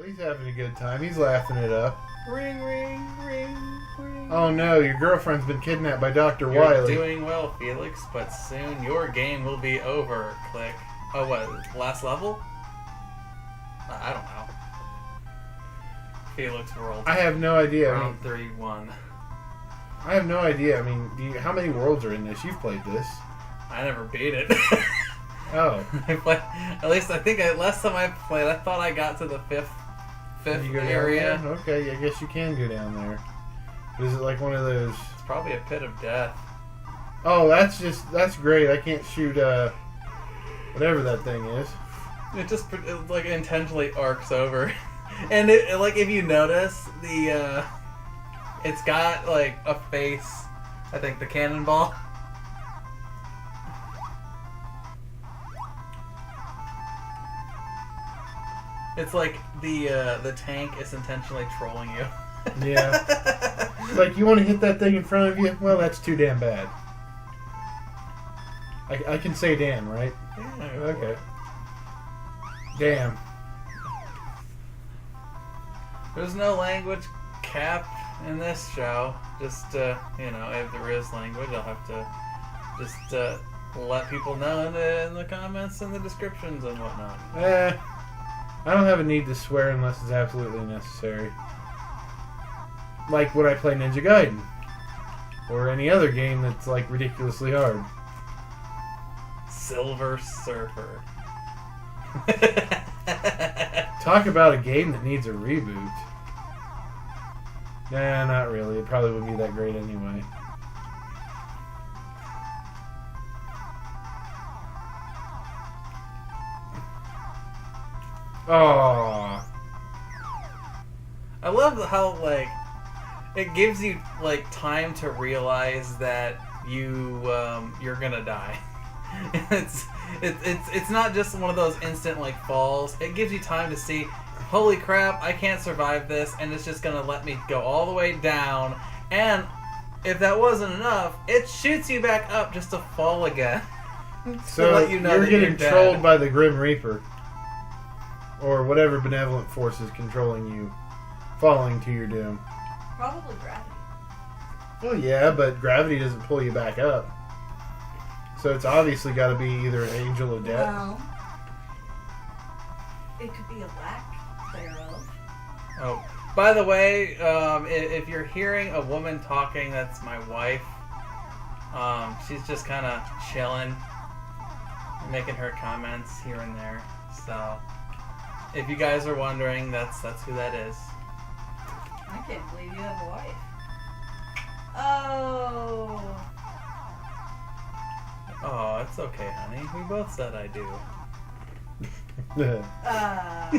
Well, he's having a good time. He's laughing it up. Ring, ring, ring, ring. Oh no, your girlfriend's been kidnapped by Dr. You're Wiley. doing well, Felix, but soon your game will be over. Click. Oh, what? Last level? I don't know. Felix World. I have no idea. Round 3-1. I have no idea. I mean, how many worlds are in this? You've played this. I never beat it. Oh. At least I think last time I played, I thought I got to the fifth area. Okay, I guess you can go down there. Is it like one of those? It's probably a pit of death. Oh, that's great. I can't shoot whatever that thing is. It just like intentionally arcs over, and it like if you notice it's got like a face. I think the cannonball. It's like the tank is intentionally trolling you. Yeah. It's like, you want to hit that thing in front of you? Well, that's too damn bad. I can say damn, right? Yeah. Okay. Damn. There's no language cap in this show. Just, if there is language, I'll have to just let people know in the comments and the descriptions and whatnot. I don't have a need to swear unless it's absolutely necessary. Like when I play Ninja Gaiden. Or any other game that's like ridiculously hard. Silver Surfer. Talk about a game that needs a reboot. Nah, not really. It probably wouldn't be that great anyway. Oh, I love how like it gives you like time to realize that you're gonna die. It's not just one of those instant like falls. It gives you time to see, holy crap, I can't survive this, and it's just gonna let me go all the way down. And if that wasn't enough, it shoots you back up just to fall again. So let you know you're that getting you're trolled dead. by the Grim Reaper. Or whatever benevolent force is controlling you, falling to your doom. Probably gravity. Well, yeah, but gravity doesn't pull you back up. So it's obviously got to be either an angel of death. Well, it could be a lack thereof. Oh, by the way, if you're hearing a woman talking, that's my wife. She's just kind of chilling, making her comments here and there. So, if you guys are wondering, that's who that is. I can't believe you have a wife. Oh. Oh, it's okay, honey. We both said I do. I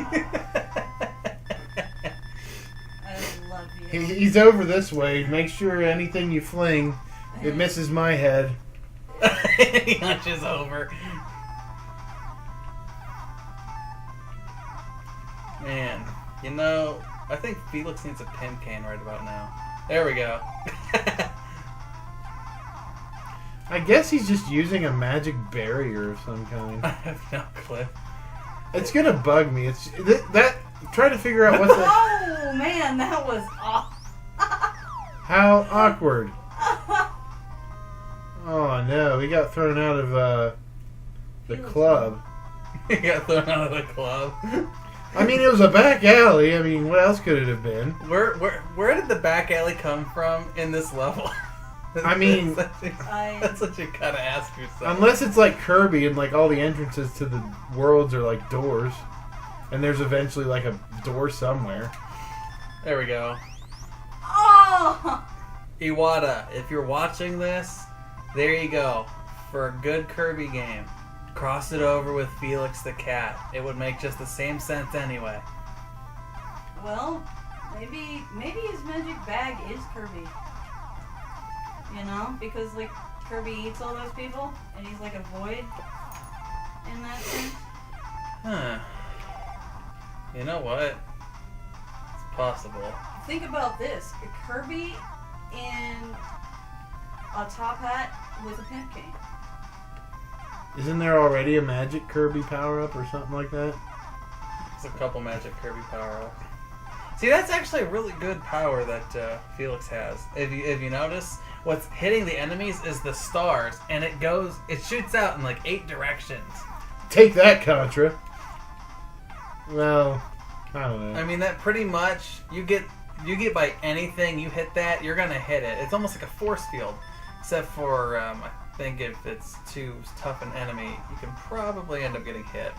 love you. He's over this way. Make sure anything you fling, it misses my head. He hunches over. Man, I think Felix needs a pimp cane right about now. There we go. I guess he's just using a magic barrier of some kind. I have no clue. It's gonna bug me. It's that. Try to figure out what's that. Oh man, that was awful. How awkward. Oh no, we got thrown out of the club. He got thrown out of the club. I mean, it was a back alley. I mean, what else could it have been? Where did the back alley come from in this level? I mean, that's what you gotta ask yourself. Unless it's like Kirby and like all the entrances to the worlds are like doors, and there's eventually like a door somewhere. There we go. Oh! Iwata, if you're watching this, there you go. For a good Kirby game. Cross it over with Felix the cat. It would make just the same sense anyway. Well, maybe his magic bag is Kirby. You know? Because, like, Kirby eats all those people, and he's like a void in that sense. Huh. You know what? It's possible. Think about this. A Kirby in a top hat with a pimp cane. Isn't there already a magic Kirby power-up or something like that? There's a couple magic Kirby power-ups. See, that's actually a really good power that Felix has. If you notice, what's hitting the enemies is the stars, and it shoots out in like 8 directions. Take that, Contra. Well, I don't know. I mean, that pretty much you get by anything you hit that, you're gonna hit it. It's almost like a force field, except for I think if it's too tough an enemy, you can probably end up getting hit.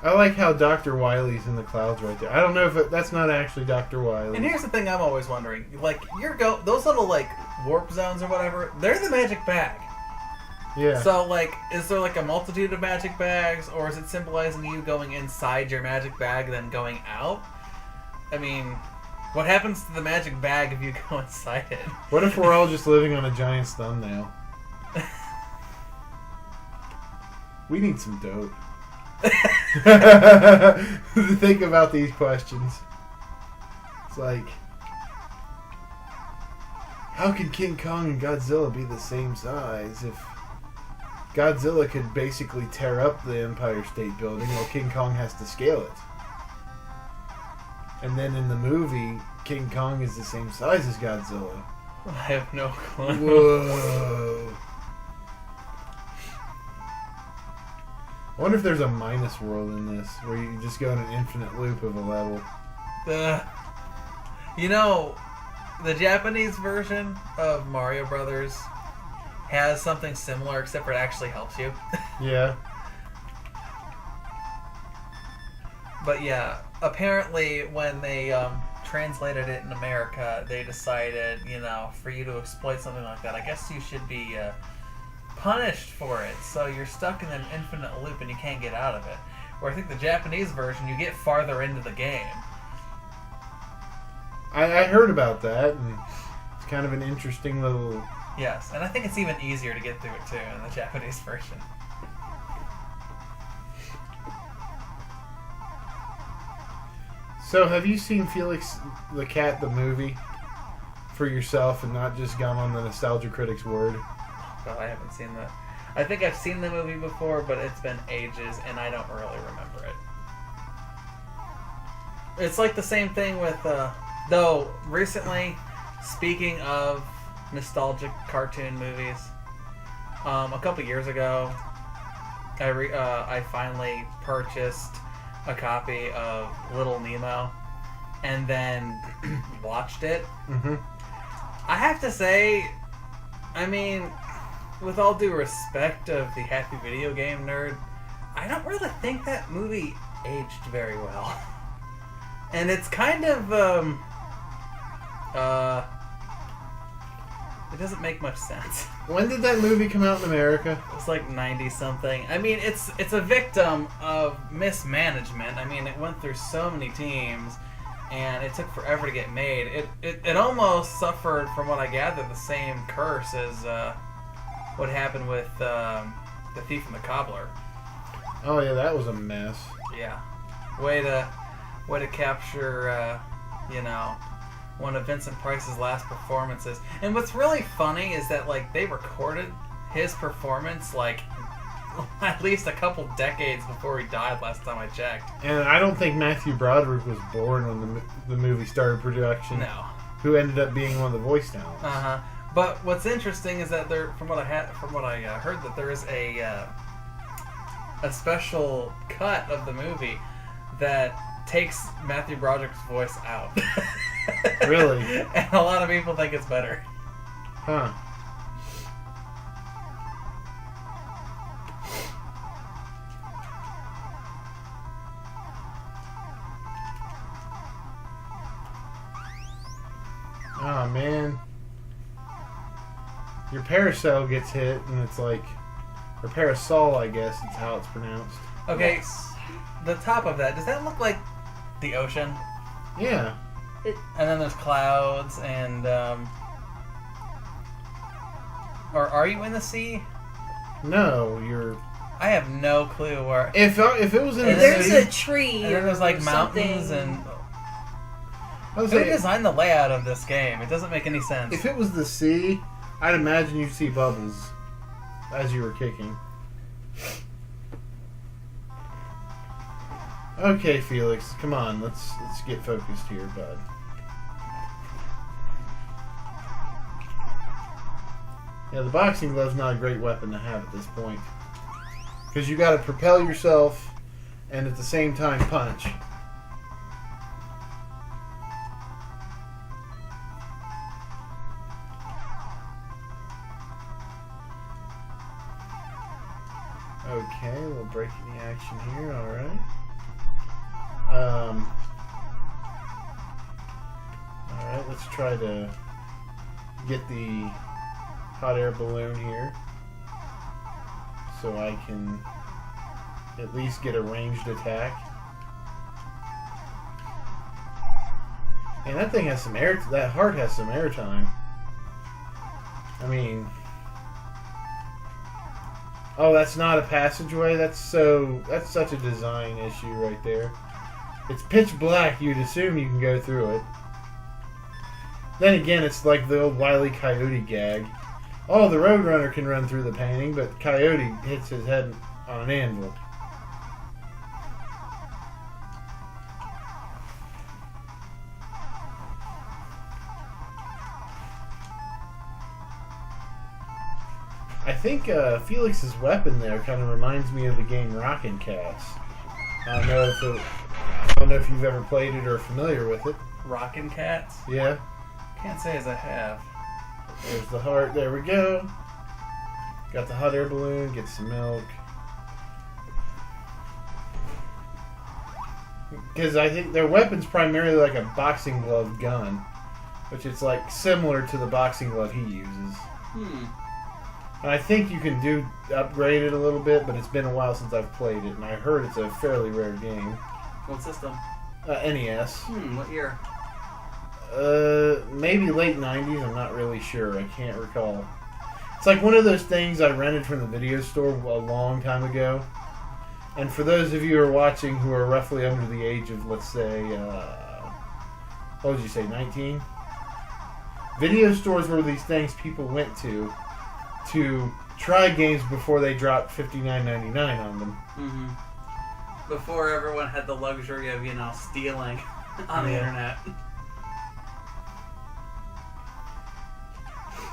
I like how Dr. Wily's in the clouds right there. I don't know if that's not actually Dr. Wily. And here's the thing I'm always wondering. Like, those little, like, warp zones or whatever, they're the magic bag. Yeah. So, like, is there, like, a multitude of magic bags, or is it symbolizing you going inside your magic bag then going out? I mean, what happens to the magic bag if you go inside it? What if we're all just living on a giant's thumbnail? We need some dope. Think about these questions. It's like, how can King Kong and Godzilla be the same size if Godzilla could basically tear up the Empire State Building while King Kong has to scale it? And then in the movie, King Kong is the same size as Godzilla. I have no clue. Whoa. I wonder if there's a minus world in this, where you just go in an infinite loop of a level. You know, the Japanese version of Mario Brothers has something similar, except for it actually helps you. Yeah. But yeah, apparently when they translated it in America, they decided, for you to exploit something like that, I guess you should be punished for it, so you're stuck in an infinite loop and you can't get out of it. Where I think the Japanese version, you get farther into the game. I heard about that, and it's kind of an interesting little... Yes, and I think it's even easier to get through it too in the Japanese version. So, have you seen Felix the Cat, the movie, for yourself and not just gone on the Nostalgia Critic's word? Well, I haven't seen that. I think I've seen the movie before, but it's been ages, and I don't really remember it. It's like the same thing with, though, recently, speaking of nostalgic cartoon movies, a couple years ago, I finally purchased a copy of Little Nemo, and then watched it. Mm-hmm. I have to say, I mean, with all due respect of the Happy Video Game Nerd, I don't really think that movie aged very well. And it's kind of, it doesn't make much sense. When did that movie come out in America? It's like 90-something. I mean, it's a victim of mismanagement. I mean, it went through so many teams, and it took forever to get made. It almost suffered, from what I gather, the same curse as what happened with The Thief and the Cobbler. Oh yeah, that was a mess. Yeah. Way to capture, one of Vincent Price's last performances. And what's really funny is that, like, they recorded his performance, like, at least a couple decades before he died last time I checked. And I don't think Matthew Broderick was born when the movie started production. No. Who ended up being one of the voice talents. Uh-huh. But what's interesting is that from what I heard, that there is a special cut of the movie that takes Matthew Broderick's voice out. Really? And a lot of people think it's better. Huh. Oh man. Your parasol gets hit and it's like, or parasol I guess is how it's pronounced. Okay, Yes. the top of that, does that look like the ocean? Yeah. And then there's clouds and, or are you in the sea? No, you're... I have no clue where. If it was in And the There's sea... a tree. And then there's like or mountains something. and. I was Who saying, designed the layout of this game? It doesn't make any sense. if it was the sea, I'd imagine you'd see bubbles as you were kicking. Okay, Felix, come on, let's get focused here, bud. Yeah, the boxing glove's not a great weapon to have at this point. Because you gotta propel yourself and at the same time punch. Okay, a little breaking the action here, alright. Alright, let's try to get the hot air balloon here so I can at least get a ranged attack. And that thing has some air, that heart has some air time. I mean, oh, that's not a passageway? That's such a design issue right there. It's pitch black, you'd assume you can go through it. Then again, it's like the old Wile E. Coyote gag. Oh, the Roadrunner can run through the painting, but Coyote hits his head on an anvil. I think Felix's weapon there kind of reminds me of the game Rockin' Cats. I don't know if you've ever played it or are familiar with it. Rockin' Cats? Yeah. Can't say as I have. There's the heart. There we go. Got the hot air balloon. Get some milk. Because I think their weapon's primarily like a boxing glove gun, which it's like similar to the boxing glove he uses. And I think you can upgrade it a little bit, but it's been a while since I've played it, and I heard it's a fairly rare game. What system? NES. What year? Maybe late 90s, I'm not really sure. I can't recall. It's like one of those things I rented from the video store a long time ago. And for those of you who are watching who are roughly under the age of, let's say, what would you say, 19? Video stores were these things people went to try games before they dropped $59.99 on them. Before everyone had the luxury of, stealing on the internet.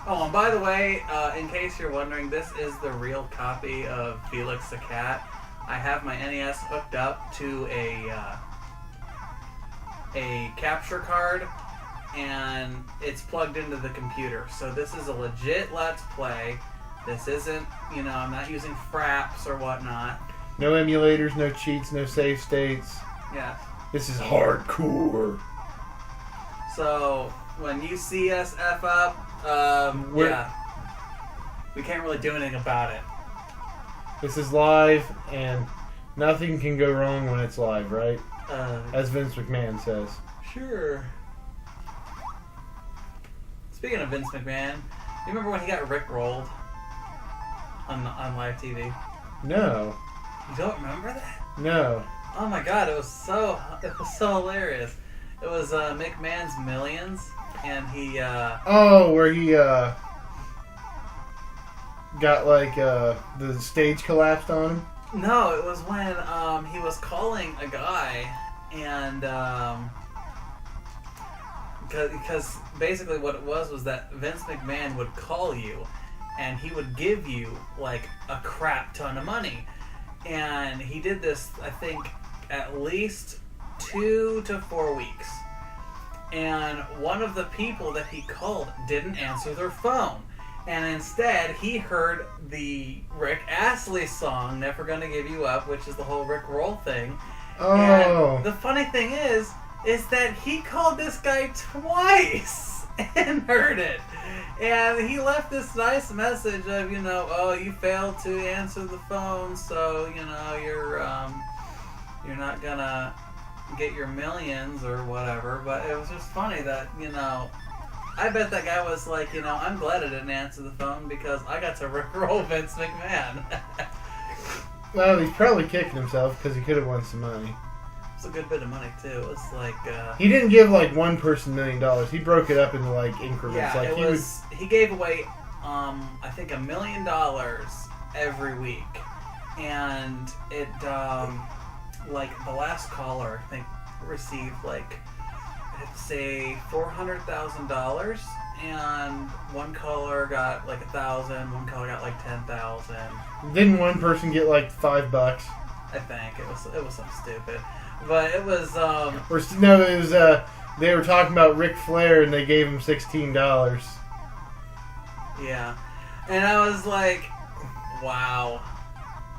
Oh, and by the way, in case you're wondering, this is the real copy of Felix the Cat. I have my NES hooked up to a capture card, and it's plugged into the computer. So this is a legit Let's Play. This isn't, I'm not using fraps or whatnot. No emulators, no cheats, no save states. Yeah. This is hardcore. So when you see us F up, we can't really do anything about it. This is live, and nothing can go wrong when it's live, right? As Vince McMahon says. Sure. Speaking of Vince McMahon, you remember when he got rickrolled on live TV? No. You don't remember that? No. Oh my god, it was so hilarious. It was McMahon's Millions, and he where he got like the stage collapsed on him? No, it was when he was calling a guy, and because basically what it was that Vince McMahon would call you, and he would give you like a crap ton of money. And he did this, I think, at least 2 to 4 weeks. And one of the people that he called didn't answer their phone. And instead, he heard the Rick Astley song, Never Gonna Give You Up, which is the whole Rick Roll thing. Oh. And the funny thing is that he called this guy twice and heard it. And he left this nice message of, oh, you failed to answer the phone, so, you're not gonna get your millions or whatever. But it was just funny that, I bet that guy was like, I'm glad I didn't answer the phone because I got to rickroll Vince McMahon. Well, he's probably kicking himself because he could have won some money. It's a good bit of money too. It was like he didn't give like one person $1 million. He broke it up into like increments. Yeah, like he gave away I think $1 million every week, and it like the last caller, I think, received like, I'd say $400,000, and one caller got like 1,000, one caller got like 10,000. Didn't one person get like $5? I think it was something stupid, but it was No, it was they were talking about Ric Flair and they gave him $16. yeah, and I was like, wow,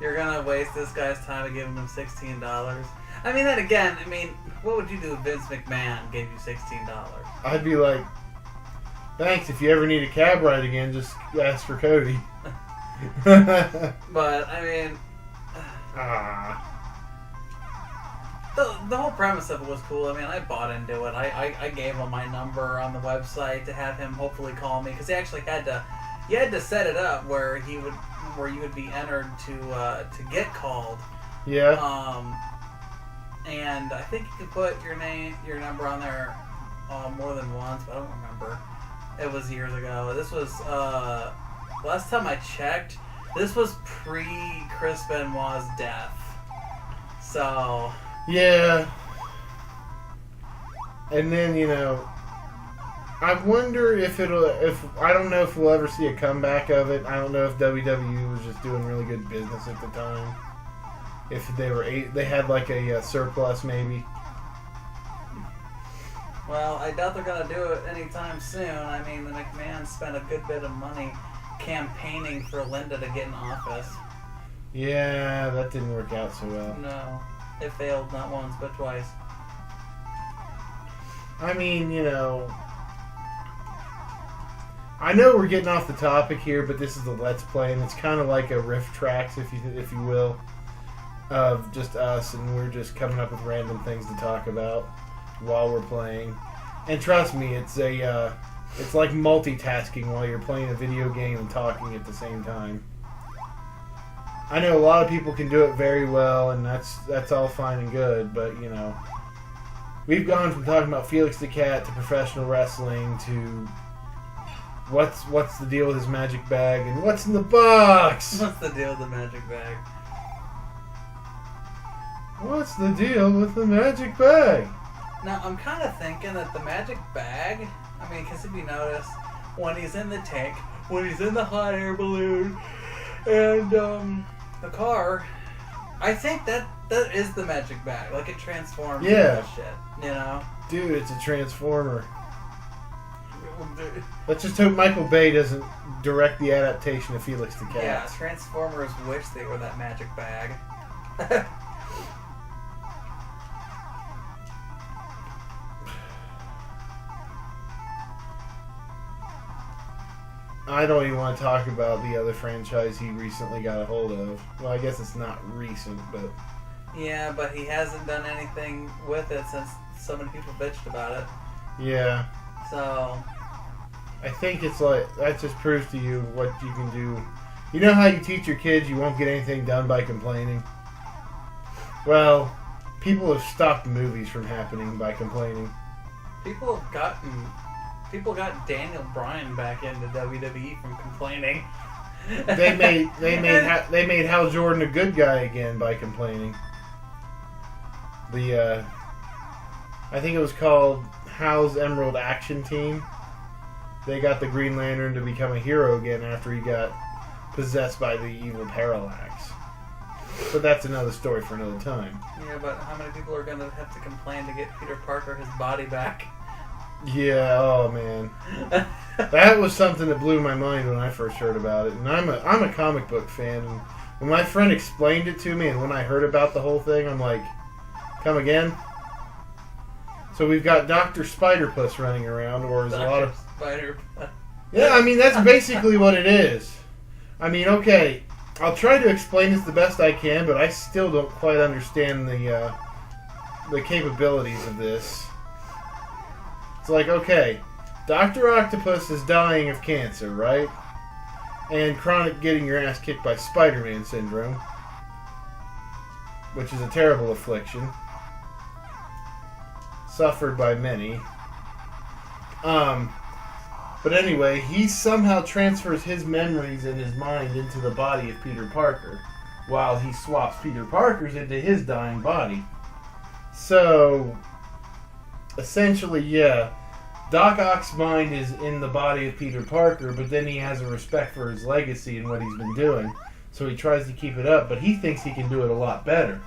you're gonna waste this guy's time and giving him $16. I mean, then again, what would you do if Vince McMahon gave you $16? I'd be like, thanks. If you ever need a cab ride again, just ask for Cody. But I mean, the whole premise of it was cool. I mean, I bought into it. I gave him my number on the website to have him hopefully call me, because he actually had to set it up where you would be entered to get called. Yeah. And I think you could put your number on there more than once, but I don't remember. It was years ago. This was last time I checked. This was pre-Chris Benoit's death. So yeah. And then I wonder if I don't know if we'll ever see a comeback of it. I don't know if WWE was just doing really good business at the time. If they had like a surplus maybe. Well, I doubt they're gonna do it anytime soon. I mean, the McMahon spent a good bit of money campaigning for Linda to get in office. Yeah, that didn't work out so well. No, it failed not once but twice. I mean, I know we're getting off the topic here, but this is the Let's Play, and it's kind of like a riff tracks, if you will, of just us, and we're just coming up with random things to talk about while we're playing. And trust me, it's like multitasking while you're playing a video game and talking at the same time. I know a lot of people can do it very well, and that's all fine and good, but we've gone from talking about Felix the Cat to professional wrestling to what's the deal with his magic bag and what's in the box? What's the deal with the magic bag? What's the deal with the magic bag? Now, I'm kind of thinking that the magic bag, because if you notice, when he's in the tank, when he's in the hot air balloon, and the car, I think that is the magic bag. Like, it transforms into that shit, Dude, it's a transformer. Let's just hope Michael Bay doesn't direct the adaptation of Felix the Cat. Yeah, Transformers wish they were that magic bag. I don't even want to talk about the other franchise he recently got a hold of. Well, I guess it's not recent, but... Yeah, but he hasn't done anything with it since so many people bitched about it. Yeah. So... I think it's like, that just proves to you what you can do. You know how you teach your kids you won't get anything done by complaining? Well, people have stopped movies from happening by complaining. People got Daniel Bryan back into WWE from complaining. They made Hal Jordan a good guy again by complaining. I think it was called Hal's Emerald Action Team. They got the Green Lantern to become a hero again after he got possessed by the evil Parallax. But that's another story for another time. Yeah, but how many people are going to have to complain to get Peter Parker his body back? Yeah, oh man. That was something that blew my mind when I first heard about it. And I'm a comic book fan. And when my friend explained it to me and when I heard about the whole thing, I'm like, come again? So we've got Dr. Spiderpuss running around, or is a lot of... Spiderpuss. Yeah, that's basically what it is. Okay, I'll try to explain this the best I can, but I still don't quite understand the capabilities of this. It's like, okay, Dr. Octopus is dying of cancer, right? And chronic getting your ass kicked by Spider-Man syndrome, which is a terrible affliction, suffered by many. But anyway, he somehow transfers his memories and his mind into the body of Peter Parker. while he swaps Peter Parker's into his dying body. So, essentially, yeah, Doc Ock's mind is in the body of Peter Parker, but then he has a respect for his legacy and what he's been doing, so he tries to keep it up, but he thinks he can do it a lot better.